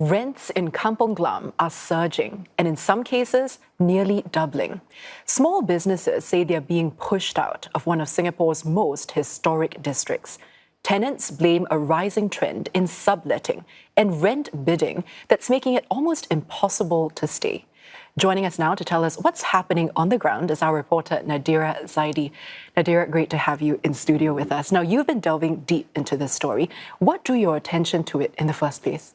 Rents in Kampong Glam are surging and in some cases, nearly doubling. Small businesses say they're being pushed out of one of Singapore's most historic districts. Tenants blame a rising trend in subletting and rent bidding that's making it almost impossible to stay. Joining us now to tell us what's happening on the ground is our reporter Nadirah Zaidi. Nadirah, great to have you in studio with us. Now, you've been delving deep into this story. What drew your attention to it in the first place?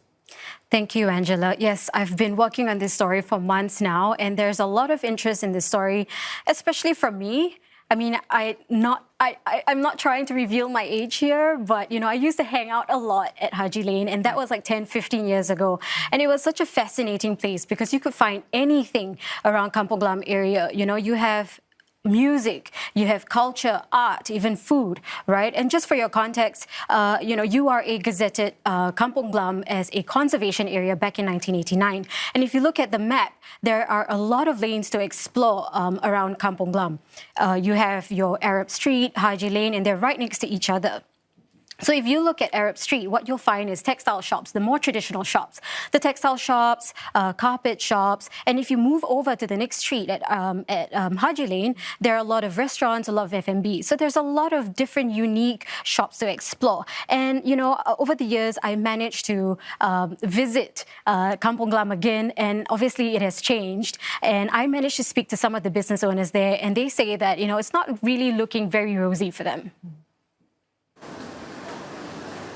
Thank you, Angela. Yes, I've been working on this story for months now, and there's a lot of interest in this story, especially from me. I mean, I'm not trying to reveal my age here, but, I used to hang out a lot at Haji Lane, and that was like 10, 15 years ago. And it was such a fascinating place because you could find anything around Kampong Glam area. You have music, you have culture, art, even food, right? And just for your context, you are a gazetted Kampong Glam as a conservation area back in 1989. And if you look at the map, there are a lot of lanes to explore around Kampong Glam. You have your Arab Street, Haji Lane, and they're right next to each other. So if you look at Arab Street, what you'll find is textile shops, the more traditional shops, the textile shops, carpet shops. And if you move over to the next street at Haji Lane, there are a lot of restaurants, a lot of F&B. So there's a lot of different unique shops to explore. And, over the years, I managed to visit Kampong Glam again, and obviously it has changed. And I managed to speak to some of the business owners there, and they say that, it's not really looking very rosy for them.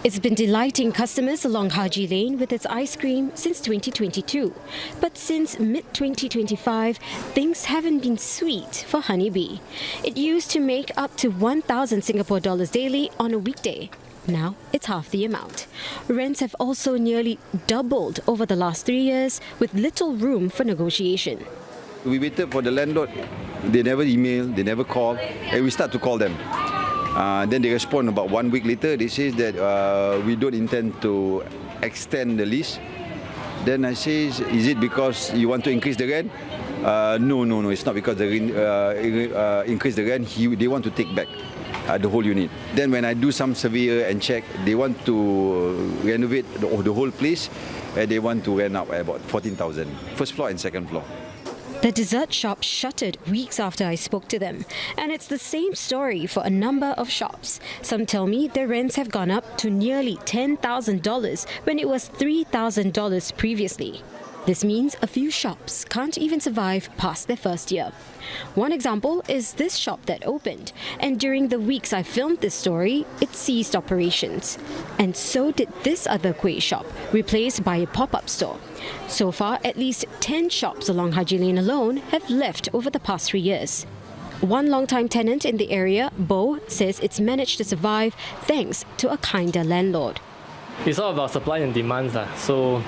It's been delighting customers along Haji Lane with its ice cream since 2022. But since mid-2025, things haven't been sweet for Honeybee. It used to make up to 1,000 Singapore dollars daily on a weekday. Now it's half the amount. Rents have also nearly doubled over the last 3 years with little room for negotiation. We waited for the landlord. They never email, they never call, and we start to call them. Then they respond about 1 week later. They say that we don't intend to extend the lease. Then I say, is it because you want to increase the rent? No, it's not because they increase the rent. They want to take back the whole unit. Then when I do some survey and check, they want to renovate the whole place, and they want to rent out about 14,000, first floor and second floor. The dessert shop shuttered weeks after I spoke to them. And it's the same story for a number of shops. Some tell me their rents have gone up to nearly $10,000 when it was $3,000 previously. This means a few shops can't even survive past their first year. One example is this shop that opened, and during the weeks I filmed this story, it ceased operations. And so did this other kueh shop, replaced by a pop-up store. So far, at least 10 shops along Haji Lane alone have left over the past 3 years. One long-time tenant in the area, Bo, says it's managed to survive thanks to a kinder landlord. It's all about supply and demand. So,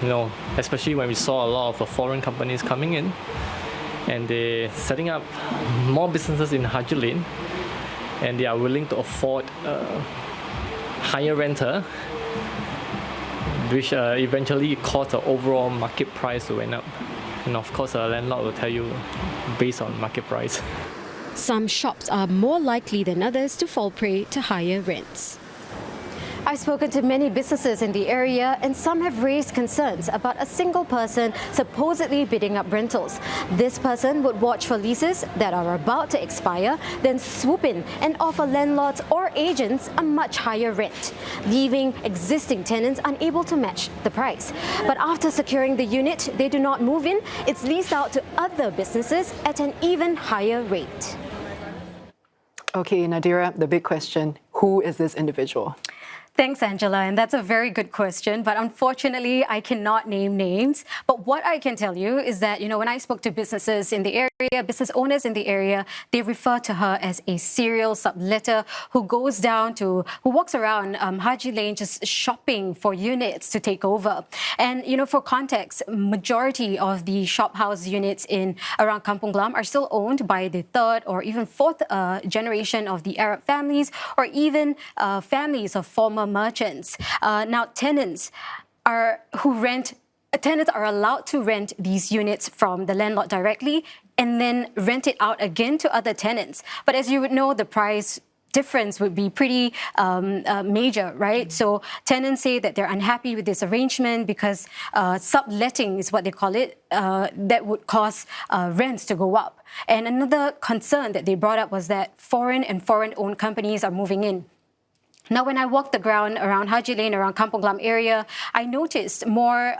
especially when we saw a lot of foreign companies coming in and they're setting up more businesses in Haji Lane, and they are willing to afford higher renter, which eventually caused the overall market price to went up. And of course, a landlord will tell you based on market price. Some shops are more likely than others to fall prey to higher rents. I've spoken to many businesses in the area, and some have raised concerns about a single person supposedly bidding up rentals. This person would watch for leases that are about to expire, then swoop in and offer landlords or agents a much higher rent, leaving existing tenants unable to match the price. But after securing the unit, they do not move in. It's leased out to other businesses at an even higher rate. Okay, Nadirah, the big question, who is this individual? Thanks, Angela, and that's a very good question, but unfortunately, I cannot name names. But what I can tell you is that, when I spoke to businesses in the area, business owners in the area, they refer to her as a serial subletter who walks around Haji Lane just shopping for units to take over. And, for context, majority of the shop house units around Kampong Glam are still owned by the third or even fourth generation of the Arab families, or even families of former merchants. Now, tenants are allowed to rent these units from the landlord directly and then rent it out again to other tenants. But as you would know, the price difference would be pretty major, right? So tenants say that they're unhappy with this arrangement because subletting is what they call it, that would cause rents to go up. And another concern that they brought up was that foreign and foreign-owned companies are moving in. Now, when I walked the ground around Haji Lane, around Kampong Glam area, I noticed more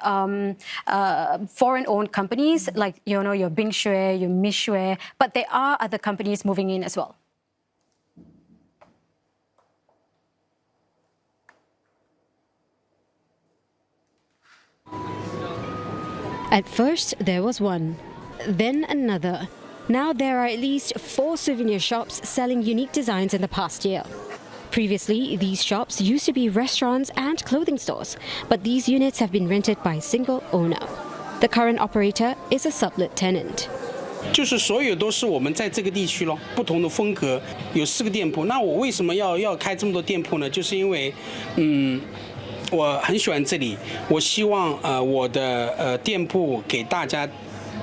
foreign-owned companies like, you know, your Bing Shui, your Mi Shui, but there are other companies moving in as well. At first, there was one, then another. Now there are at least 4 souvenir shops selling unique designs in the past year. Previously, these shops used to be restaurants and clothing stores, but these units have been rented by a single owner. The current operator is a sublet tenant. 就是所有都是我们在这个地区咯，不同的风格，有4个店铺。那我为什么要开这么多店铺呢？就是因为，我很喜欢这里，我希望我的店铺给大家，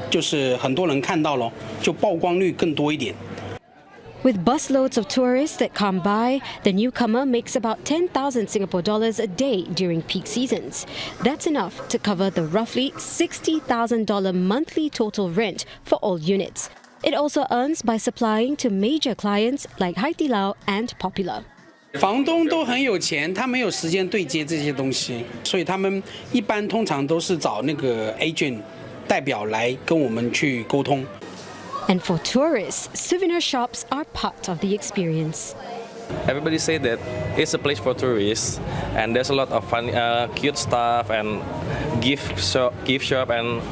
就是很多人看到咯，就曝光率更多一点。 With busloads of tourists that come by, the newcomer makes about 10,000 Singapore dollars a day during peak seasons. That's enough to cover the roughly $60,000 monthly total rent for all units. It also earns by supplying to major clients like Haidilao and Popular. 房东都很有钱，他没有时间对接这些东西，所以他们一般通常都是找那个 agent 代表来跟我们去沟通。 And for tourists, souvenir shops are part of the experience. Everybody say that it's a place for tourists, and there's a lot of fun, cute stuff and gift shop, and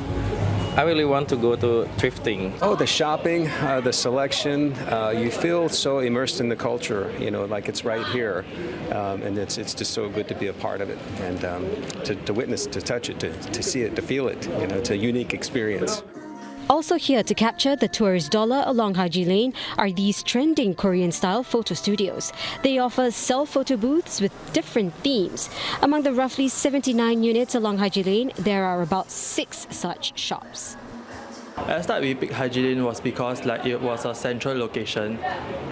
I really want to go to thrifting. Oh, the shopping, the selection, you feel so immersed in the culture, you know, like it's right here. And it's just so good to be a part of it and to witness, to touch it, to see it, to feel it. You know, it's a unique experience. Also here to capture the tourist dollar along Haji Lane are these trending Korean-style photo studios. They offer self-photo booths with different themes. Among the roughly 79 units along Haji Lane, there are about 6 such shops. At the start, we picked Haji Lane was because it was a central location,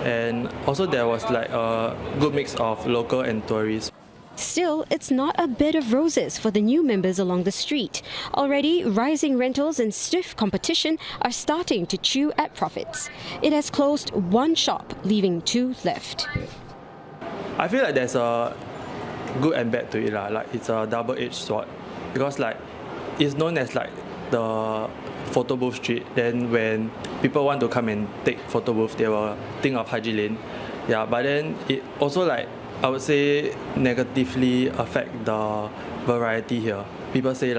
and also there was a good mix of local and tourists. Still, it's not a bed of roses for the new members along the street. Already, rising rentals and stiff competition are starting to chew at profits. It has closed 1 shop, leaving 2 left. I feel like there's a good and bad to it. It's a double-edged sword because it's known as the photo booth street. Then when people want to come and take photo booth, they will think of Haji Lane. Yeah, but then it also I would say negatively affect the variety here. People say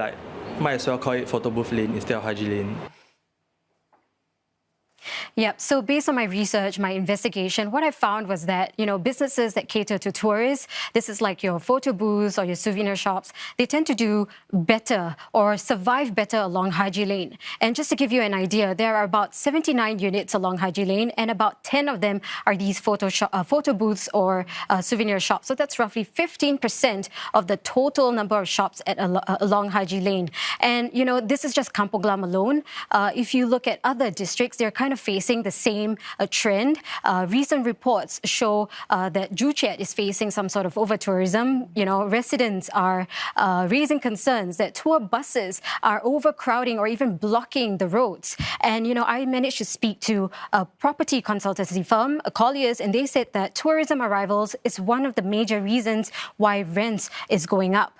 might as well call it photo booth lane instead of Haji Lane. Yep. So based on my research, my investigation, what I found was that, you know, businesses that cater to tourists, this is like your photo booths or your souvenir shops, they tend to do better or survive better along Haji Lane. And just to give you an idea, there are about 79 units along Haji Lane and about 10 of them are these photo booths or souvenir shops. So that's roughly 15% of the total number of shops along Haji Lane. And, you know, this is just Kampong Glam alone. If you look at other districts, they're kind of facing the same trend. Recent reports show that Joo Chiat is facing some sort of over-tourism. You know, residents are raising concerns that tour buses are overcrowding or even blocking the roads. And, you know, I managed to speak to a property consultancy firm, Colliers, and they said that tourism arrivals is one of the major reasons why rents is going up.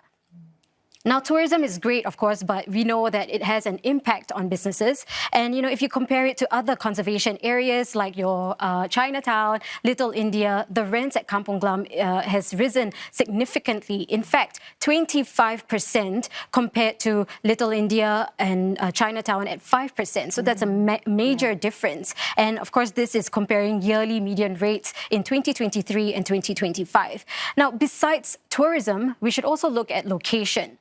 Now, tourism is great, of course, but we know that it has an impact on businesses. And, you know, if you compare it to other conservation areas like your Chinatown, Little India, the rents at Kampong Glam has risen significantly. In fact, 25% compared to Little India and Chinatown at 5%. So that's a major difference. And, of course, this is comparing yearly median rates in 2023 and 2025. Now, besides tourism, we should also look at location.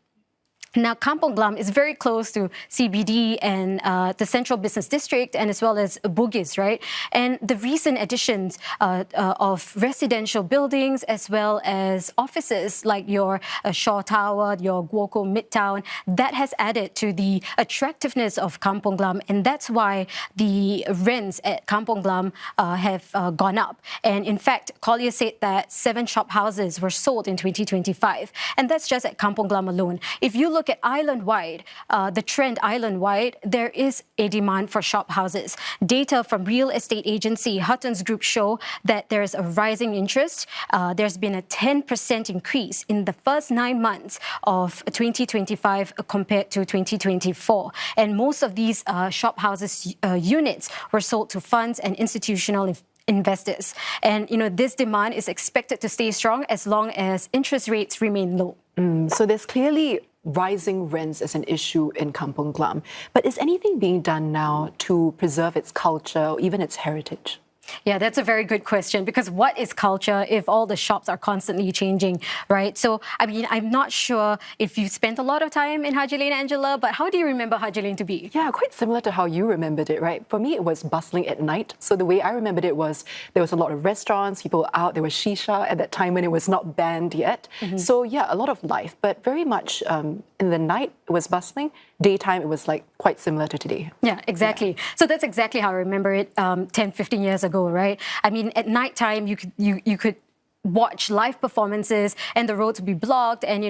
Now, Kampong Glam is very close to CBD and the Central Business District, and as well as Bugis, right? And the recent additions of residential buildings as well as offices like your Shaw Tower, your Guoco Midtown, that has added to the attractiveness of Kampong Glam, and that's why the rents at Kampong Glam have gone up. And in fact, Collier said that 7 shop houses were sold in 2025, and that's just at Kampong Glam alone. If you look at island-wide, the trend island-wide, there is a demand for shop houses. Data from real estate agency Hutton's Group show that there is a rising interest. There's been a 10% increase in the first 9 months of 2025 compared to 2024. And most of these shop houses units were sold to funds and institutional investors. And, this demand is expected to stay strong as long as interest rates remain low. So there's clearly rising rents as an issue in Kampong Glam. But is anything being done now to preserve its culture or even its heritage? Yeah, that's a very good question, because what is culture if all the shops are constantly changing, right? So, I'm not sure if you spent a lot of time in Haji Lane, Angela, but how do you remember Haji Lane to be? Yeah, quite similar to how you remembered it, right? For me, it was bustling at night. So the way I remembered it was there was a lot of restaurants, people were out, there was shisha at that time when it was not banned yet. So yeah, a lot of life, but very much in the night it was bustling. Daytime, it was like quite similar to today. Yeah, exactly. Yeah. So that's exactly how I remember it 10, 15 years ago, right? At nighttime, you could watch live performances and the roads would be blocked, and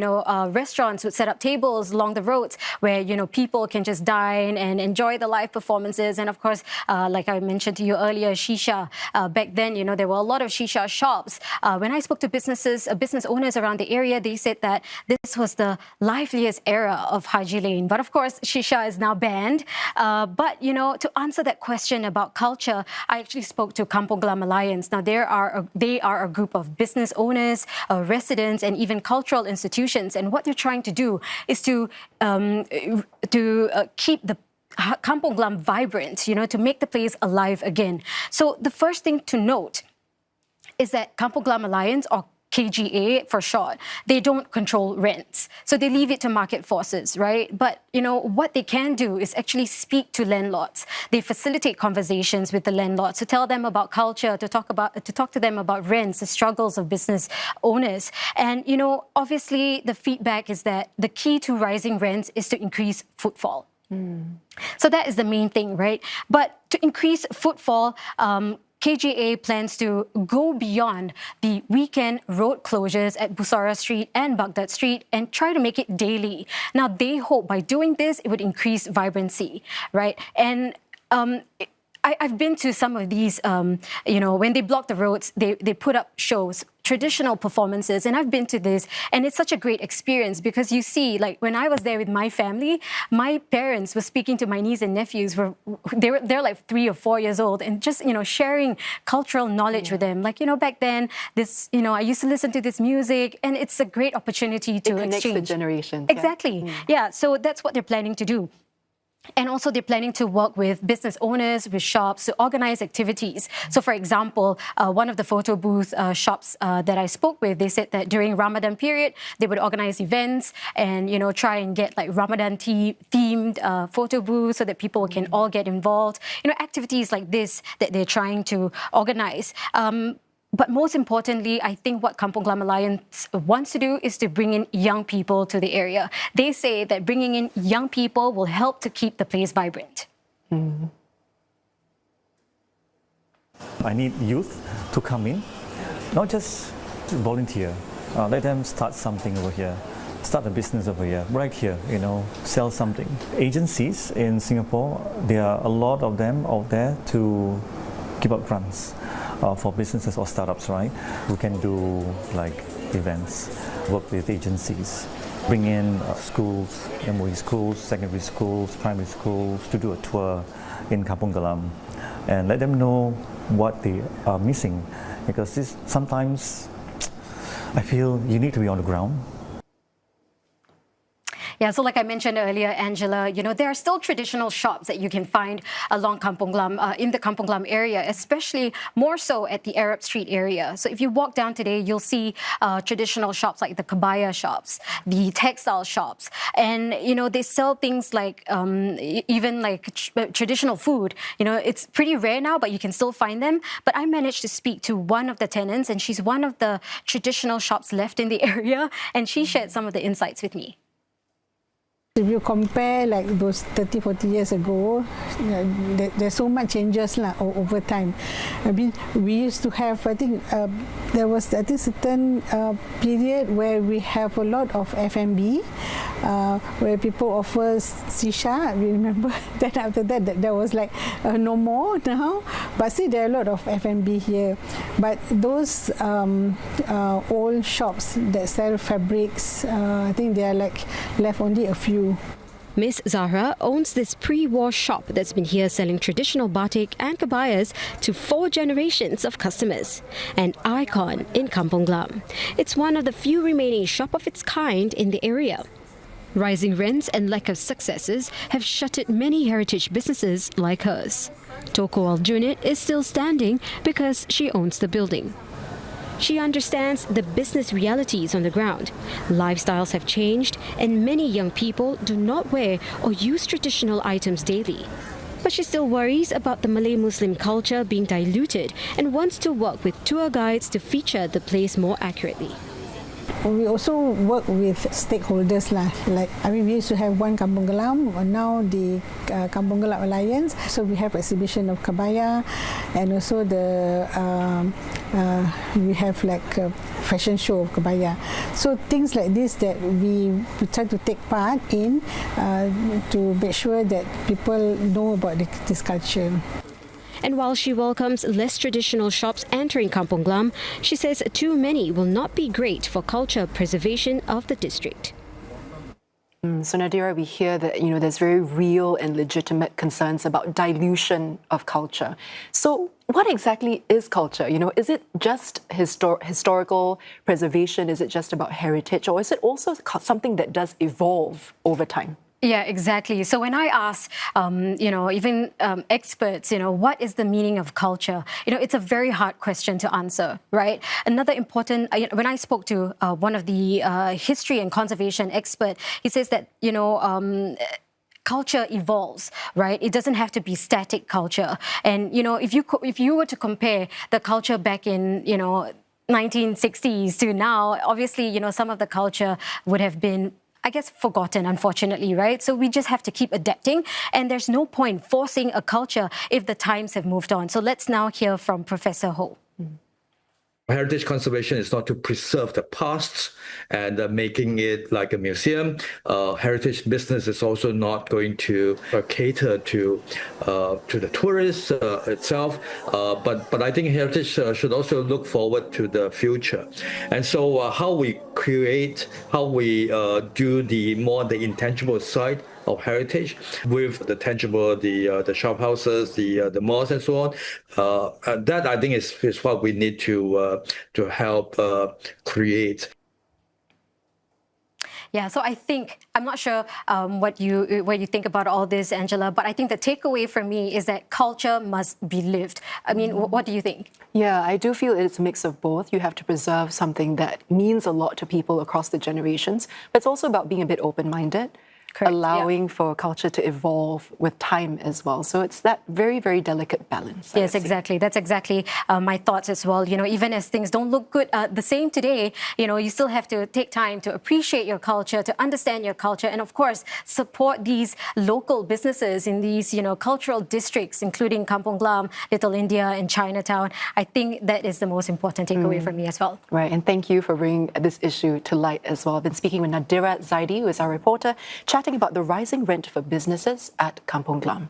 restaurants would set up tables along the roads where people can just dine and enjoy the live performances. And of course, like I mentioned to you earlier, shisha. Back then, there were a lot of shisha shops. When I spoke to business owners around the area, they said that this was the liveliest era of Haji Lane. But of course, shisha is now banned. But to answer that question about culture, I actually spoke to Kampong Gelam Alliance. Now they are a group of business owners, residents, and even cultural institutions. And what they're trying to do is to keep the Kampong Glam vibrant, to make the place alive again. So the first thing to note is that Kampong Glam Alliance, or KGA for short, they don't control rents. So they leave it to market forces, right? But, what they can do is actually speak to landlords. They facilitate conversations with the landlords to tell them about culture, to talk to them about rents, the struggles of business owners. And, obviously the feedback is that the key to rising rents is to increase footfall. So that is the main thing, right? But to increase footfall, KGA plans to go beyond the weekend road closures at Bussorah Street and Baghdad Street and try to make it daily. Now, they hope by doing this, it would increase vibrancy, right? And I've been to some of these, when they block the roads, they put up shows, traditional performances, and I've been to this, and it's such a great experience because you see, like when I was there with my family, my parents were speaking to my niece and nephews, they're like 3 or 4 years old, and just, sharing cultural knowledge with them. Like, back then, this, I used to listen to this music, and it's a great opportunity to exchange. It connects the generations. Exactly. Yeah, so that's what they're planning to do. And also they're planning to work with business owners, with shops to organize activities. So for example, one of the photo booth shops that I spoke with, they said that during Ramadan period, they would organize events and, try and get like Ramadan themed photo booths so that people can all get involved. Activities like this that they're trying to organize. But most importantly, I think what Kampong Glam Alliance wants to do is to bring in young people to the area. They say that bringing in young people will help to keep the place vibrant. I need youth to come in, not just to volunteer. Let them start something over here, start a business over here, right here, sell something. Agencies in Singapore, there are a lot of them out there to give out grants. For businesses or startups, right? We can do like events, work with agencies, bring in schools, MOE schools, secondary schools, primary schools to do a tour in Kampong Glam and let them know what they are missing, because sometimes I feel you need to be on the ground. Yeah, so like I mentioned earlier, Angela, there are still traditional shops that you can find along Kampong Glam, in the Kampong Glam area, especially more so at the Arab Street area. So if you walk down today, you'll see traditional shops like the kabaya shops, the textile shops, and, they sell things like even like traditional food. It's pretty rare now, but you can still find them. But I managed to speak to one of the tenants, and she's one of the traditional shops left in the area, and she shared some of the insights with me. If you compare like those 30, 40 years ago, there's so much changes over time. I mean, we used to have, I think, there was certain period where we have a lot of F&B, where people offer shisha. We remember that after that, there was like no more now. But see, there are a lot of F&B here. But those old shops that sell fabrics, I think they are like left only a few. Miss Zahra owns this pre-war shop that's been here selling traditional batik and kabayas to 4 generations of customers. An icon in Kampong Glam. It's one of the few remaining shop of its kind in the area. Rising rents and lack of successes have shuttered many heritage businesses like hers. Toko Aljunied is still standing because she owns the building. She understands the business realities on the ground. Lifestyles have changed and many young people do not wear or use traditional items daily. But she still worries about the Malay-Muslim culture being diluted and wants to work with tour guides to feature the place more accurately. We also work with stakeholders we used to have one Kampong Glam, now the Kampong Gelam Alliance. So we have exhibition of kabaya, and also we have like a fashion show of kabaya. So things like this that we try to take part in to make sure that people know about this culture. And while she welcomes less traditional shops entering Kampong Glam, she says too many will not be great for culture preservation of the district. So Nadirah, we hear that there's very real and legitimate concerns about dilution of culture. So what exactly is culture? Is it just historical preservation? Is it just about heritage? Or is it also something that does evolve over time? Yeah, exactly. So when I ask, even experts, what is the meaning of culture? It's a very hard question to answer, right? Another important, when I spoke to one of the history and conservation expert, he says that, culture evolves, right? It doesn't have to be static culture. And, if you were to compare the culture back in, 1960s to now, obviously, some of the culture would have been, I guess, forgotten, unfortunately, right? So we just have to keep adapting, and there's no point forcing a culture if the times have moved on. So let's now hear from Professor Ho. Heritage conservation is not to preserve the past and making it like a museum. Heritage business is also not going to cater to the tourists itself. But I think heritage should also look forward to the future. And so how we create, how we do the intangible side of heritage with the tangible, the shop houses, the malls and so on. That I think is what we need to help create. Yeah, so I think, I'm not sure what you think about all this, Angela, but I think the takeaway for me is that culture must be lived. I mean, what do you think? Yeah, I do feel it's a mix of both. You have to preserve something that means a lot to people across the generations, but it's also about being a bit open-minded. Correct, allowing for culture to evolve with time as well. So it's that very, very delicate balance. Yes, exactly. That's exactly my thoughts as well. Even as things don't look good the same today, you still have to take time to appreciate your culture, to understand your culture, and of course, support these local businesses in these, cultural districts, including Kampong Glam, Little India, and Chinatown. I think that is the most important takeaway for me as well. Right, and thank you for bringing this issue to light as well. I've been speaking with Nadirah Zaidi, who is our reporter, chatting about the rising rent for businesses at Kampong Glam.